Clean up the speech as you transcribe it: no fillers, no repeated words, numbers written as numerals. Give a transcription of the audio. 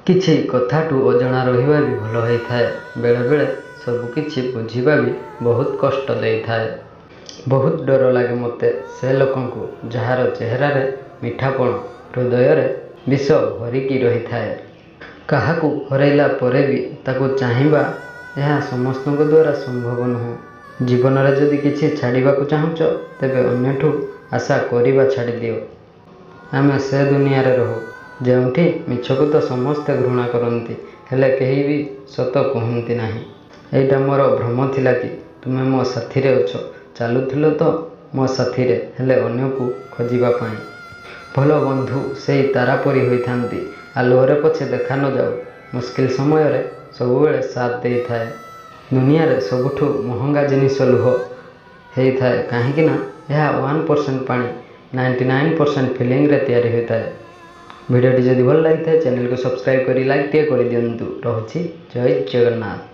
କିଛି କଥାଠୁ ଅଜଣା ରହିବା ବି ଭଲ ହୋଇଥାଏ। ବେଳେବେଳେ ସବୁକିଛି ବୁଝିବା ବି ବହୁତ କଷ୍ଟ ଦେଇଥାଏ। ବହୁତ ଡର ଲାଗେ ମୋତେ ସେ ଲୋକଙ୍କୁ ଯାହାର ଚେହେରାରେ ମିଠାପଣ, ହୃଦୟରେ ବିଷ ଭରିକି ରହିଥାଏ। କାହାକୁ ହରାଇଲା ପରେ ବି ତାକୁ ଚାହିଁବା, ଏହା ସମସ୍ତଙ୍କ ଦ୍ୱାରା ସମ୍ଭବ ନୁହେଁ। ଜୀବନରେ ଯଦି କିଛି ଛାଡ଼ିବାକୁ ଚାହୁଁଛ, ତେବେ ଅନ୍ୟଠୁ ଆଶା କରିବା ଛାଡ଼ିଦିଅ। ଆମେ ସେ ଦୁନିଆରେ ରହୁ ଯେଉଁଠି ମିଛକୁ ତ ସମସ୍ତେ ଘୃଣା କରନ୍ତି, ହେଲେ କେହି ବି ସତ କୁହନ୍ତି ନାହିଁ। ଏଇଟା ମୋର ଭ୍ରମ ଥିଲା କି ତୁମେ ମୋ ସାଥିରେ ଅଛ। ଚାଲୁଥିଲ ତ ମୋ ସାଥିରେ, ହେଲେ ଅନ୍ୟକୁ ଖୋଜିବା ପାଇଁ। ଭଲ ବନ୍ଧୁ ସେଇ ତାରା ପରି ହୋଇଥାନ୍ତି। ଆଲୁଅରେ ପଛେ ଦେଖା ନ ଯାଉ, ମୁସ୍କିଲ ସମୟରେ ସବୁବେଳେ ସାଥ ଦେଇଥାଏ। ଦୁନିଆରେ ସବୁଠୁ ମହଙ୍ଗା ଜିନିଷ ଲୁହ ହେଇଥାଏ, କାହିଁକି ନା ଏହା 1% ପାଣି, 99% ଫିଲିଂରେ ତିଆରି ହୋଇଥାଏ। ଭିଡ଼ିଓଟି ଯଦି ଭଲ ଲାଗିଥାଏ ଚ୍ୟାନେଲକୁ ସବସ୍କ୍ରାଇବ୍ କରି ଲାଇକ୍ ଟିଏ କରିଦିଅନ୍ତୁ। ରହୁଛି, ଜୟ ଜଗନ୍ନାଥ।